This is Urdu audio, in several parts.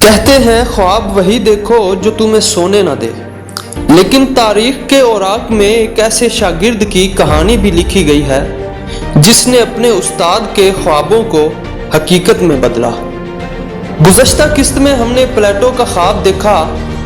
کہتے ہیں خواب وہی دیکھو جو تمہیں سونے نہ دے، لیکن تاریخ کے اوراق میں ایک ایسے شاگرد کی کہانی بھی لکھی گئی ہے جس نے اپنے استاد کے خوابوں کو حقیقت میں بدلا۔ گزشتہ قسط میں ہم نے پلیٹو کا خواب دیکھا،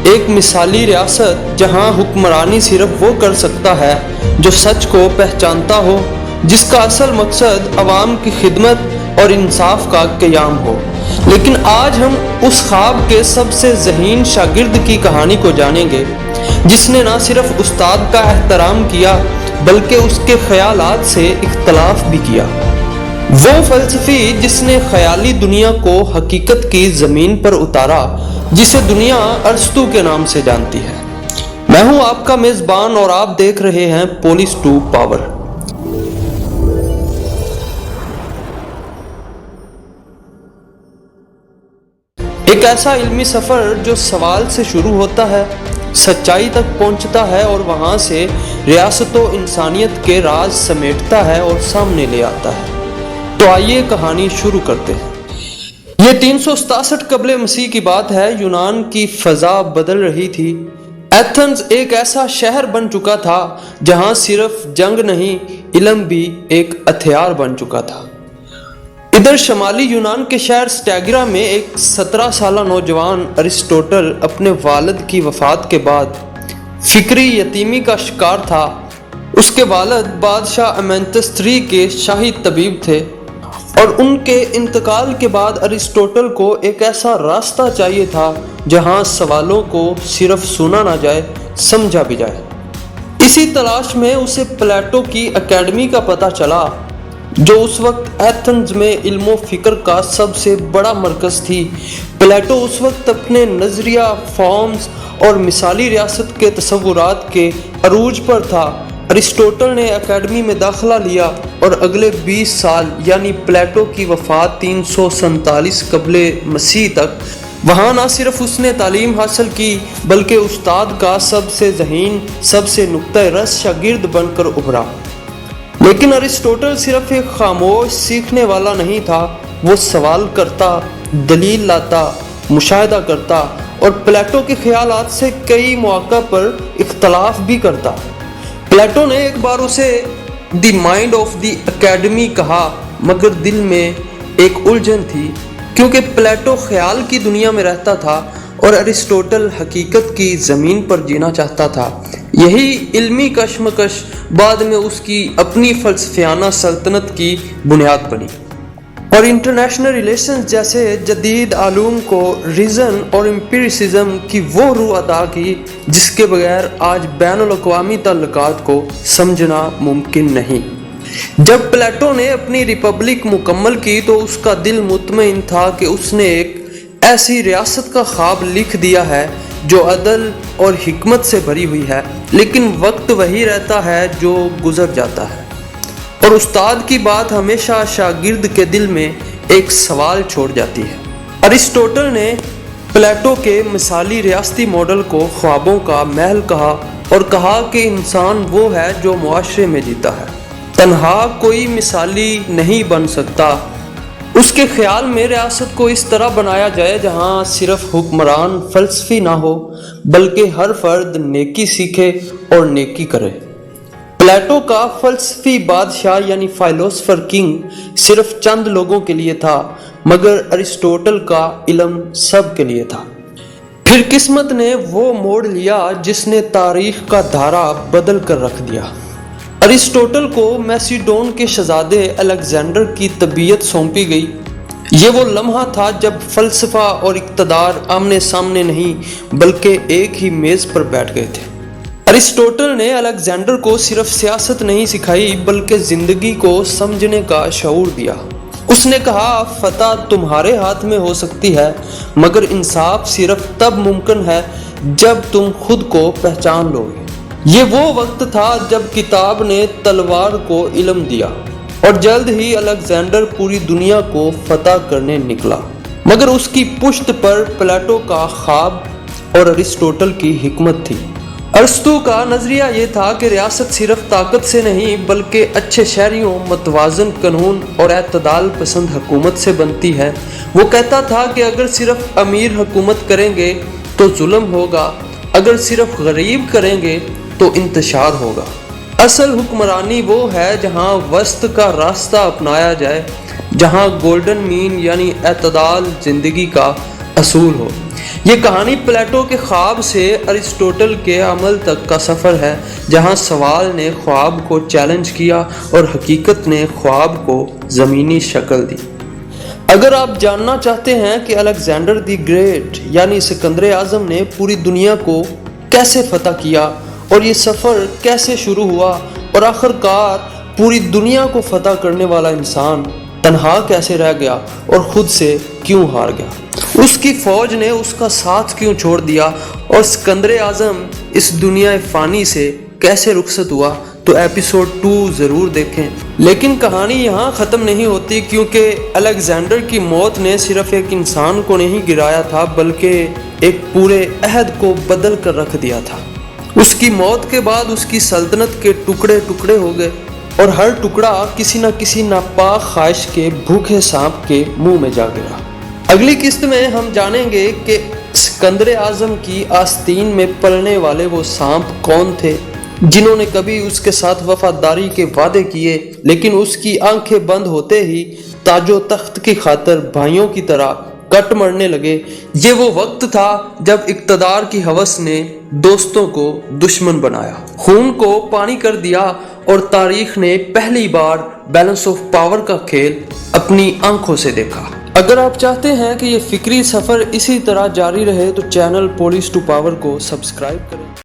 ایک مثالی ریاست جہاں حکمرانی صرف وہ کر سکتا ہے جو سچ کو پہچانتا ہو، جس کا اصل مقصد عوام کی خدمت اور انصاف کا قیام ہو۔ لیکن آج ہم اس خواب کے سب سے ذہین شاگرد کی کہانی کو جانیں گے، جس نے نہ صرف استاد کا احترام کیا بلکہ اس کے خیالات سے اختلاف بھی کیا۔ وہ فلسفی جس نے خیالی دنیا کو حقیقت کی زمین پر اتارا، جسے دنیا ارسطو کے نام سے جانتی ہے۔ میں ہوں آپ کا میزبان اور آپ دیکھ رہے ہیں پولیس ٹو پاور۔ ایک ایسا علمی سفر جو سوال سے شروع ہوتا ہے، سچائی تک پہنچتا ہے اور وہاں سے ریاست و انسانیت کے راز سمیٹتا ہے اور سامنے لے آتا ہے۔ تو آئیے کہانی شروع کرتے ہیں۔ یہ 367 قبل مسیح کی بات ہے۔ یونان کی فضا بدل رہی تھی۔ ایتھنز ایک ایسا شہر بن چکا تھا جہاں صرف جنگ نہیں، علم بھی ایک ہتھیار بن چکا تھا۔ ادھر شمالی یونان کے شہر سٹیگرا میں ایک 17 سالہ نوجوان ارسطوٹل اپنے والد کی وفات کے بعد فکری یتیمی کا شکار تھا۔ اس کے والد بادشاہ امینتس III کے شاہی طبیب تھے، اور ان کے انتقال کے بعد ارسطوٹل کو ایک ایسا راستہ چاہیے تھا جہاں سوالوں کو صرف سنا نہ جائے، سمجھا بھی جائے۔ اسی تلاش میں اسے پلیٹو کی اکیڈمی کا پتہ چلا، جو اس وقت ایتھنز میں علم و فکر کا سب سے بڑا مرکز تھی۔ پلیٹو اس وقت اپنے نظریہ، فارمز اور مثالی ریاست کے تصورات کے عروج پر تھا۔ ارسطوٹل نے اکیڈمی میں داخلہ لیا اور اگلے 20 سال یعنی پلیٹو کی وفات 347 قبل مسیح تک وہاں نہ صرف اس نے تعلیم حاصل کی بلکہ استاد کا سب سے ذہین، سب سے نقطۂ رس شاگرد بن کر ابھرا۔ لیکن ارسطوٹل صرف ایک خاموش سیکھنے والا نہیں تھا، وہ سوال کرتا، دلیل لاتا، مشاہدہ کرتا اور پلیٹو کے خیالات سے کئی مواقع پر اختلاف بھی کرتا۔ پلیٹو نے ایک بار اسے the mind of the academy کہا، مگر دل میں ایک الجھن تھی، کیونکہ پلیٹو خیال کی دنیا میں رہتا تھا اور ارسطوٹل حقیقت کی زمین پر جینا چاہتا تھا۔ یہی علمی کشمکش بعد میں اس کی اپنی فلسفیانہ سلطنت کی بنیاد بنی، اور انٹرنیشنل ریلیشنز جیسے جدید علوم کو ریزن اور امپیریسزم کی وہ روح عطا کی جس کے بغیر آج بین الاقوامی تعلقات کو سمجھنا ممکن نہیں۔ جب پلیٹو نے اپنی ریپبلک مکمل کی تو اس کا دل مطمئن تھا کہ اس نے ایک ایسی ریاست کا خواب لکھ دیا ہے جو عدل اور حکمت سے بھری ہوئی ہے، لیکن وقت وہی رہتا ہے جو گزر جاتا ہے، اور استاد کی بات ہمیشہ شاگرد کے دل میں ایک سوال چھوڑ جاتی ہے۔ ارسطوٹل نے پلیٹو کے مثالی ریاستی ماڈل کو خوابوں کا محل کہا اور کہا کہ انسان وہ ہے جو معاشرے میں جیتا ہے، تنہا کوئی مثالی نہیں بن سکتا۔ اس کے خیال میں ریاست کو اس طرح بنایا جائے جہاں صرف حکمران فلسفی نہ ہو بلکہ ہر فرد نیکی سیکھے اور نیکی کرے۔ پلیٹو کا فلسفی بادشاہ یعنی فائلوسفر کنگ صرف چند لوگوں کے لیے تھا، مگر ارسطوٹل کا علم سب کے لیے تھا۔ پھر قسمت نے وہ موڑ لیا جس نے تاریخ کا دھارا بدل کر رکھ دیا۔ ارسطوٹل کو میسیڈون کے شہزادے الیگزینڈر کی طبیعت سونپی گئی۔ یہ وہ لمحہ تھا جب فلسفہ اور اقتدار آمنے سامنے نہیں بلکہ ایک ہی میز پر بیٹھ گئے تھے۔ ارسطوٹل نے الیگزینڈر کو صرف سیاست نہیں سکھائی بلکہ زندگی کو سمجھنے کا شعور دیا۔ اس نے کہا، فتح تمہارے ہاتھ میں ہو سکتی ہے مگر انصاف صرف تب ممکن ہے جب تم خود کو پہچان لو گے۔ یہ وہ وقت تھا جب کتاب نے تلوار کو علم دیا، اور جلد ہی الیگزینڈر پوری دنیا کو فتح کرنے نکلا، مگر اس کی پشت پر پلیٹو کا خواب اور ارسطوٹل کی حکمت تھی۔ ارسطو کا نظریہ یہ تھا کہ ریاست صرف طاقت سے نہیں بلکہ اچھے شہریوں، متوازن قانون اور اعتدال پسند حکومت سے بنتی ہے۔ وہ کہتا تھا کہ اگر صرف امیر حکومت کریں گے تو ظلم ہوگا، اگر صرف غریب کریں گے تو انتشار ہوگا۔ اصل حکمرانی وہ ہے جہاں وسط کا راستہ اپنایا جائے، جہاں گولڈن مین یعنی اعتدال زندگی کا اصول ہو۔ یہ کہانی پلیٹو کے خواب سے ارسطوٹل کے عمل تک کا سفر ہے، جہاں سوال نے خواب کو چیلنج کیا اور حقیقت نے خواب کو زمینی شکل دی۔ اگر آپ جاننا چاہتے ہیں کہ الیگزینڈر دی گریٹ یعنی سکندر اعظم نے پوری دنیا کو کیسے فتح کیا اور یہ سفر کیسے شروع ہوا اور آخرکار پوری دنیا کو فتح کرنے والا انسان تنہا کیسے رہ گیا اور خود سے کیوں ہار گیا، اس کی فوج نے اس کا ساتھ کیوں چھوڑ دیا اور سکندر اعظم اس دنیا فانی سے کیسے رخصت ہوا، تو ایپیسوڈ 2 ضرور دیکھیں۔ لیکن کہانی یہاں ختم نہیں ہوتی، کیونکہ الیگزینڈر کی موت نے صرف ایک انسان کو نہیں گرایا تھا بلکہ ایک پورے عہد کو بدل کر رکھ دیا تھا۔ اس کی موت کے بعد اس کی سلطنت کے ٹکڑے ٹکڑے ہو گئے اور ہر ٹکڑا کسی نہ کسی ناپاک خواہش کے بھوکے سانپ کے منہ میں جا گرا۔ اگلی قسط میں ہم جانیں گے کہ سکندر اعظم کی آستین میں پلنے والے وہ سانپ کون تھے جنہوں نے کبھی اس کے ساتھ وفاداری کے وعدے کیے لیکن اس کی آنکھیں بند ہوتے ہی تاج و تخت کی خاطر بھائیوں کی طرح کٹ مرنے لگے۔ یہ وہ وقت تھا جب اقتدار کی ہوس نے دوستوں کو دشمن بنایا، خون کو پانی کر دیا اور تاریخ نے پہلی بار بیلنس آف پاور کا کھیل اپنی آنکھوں سے دیکھا۔ اگر آپ چاہتے ہیں کہ یہ فکری سفر اسی طرح جاری رہے تو چینل پولیس ٹو پاور کو سبسکرائب کریں۔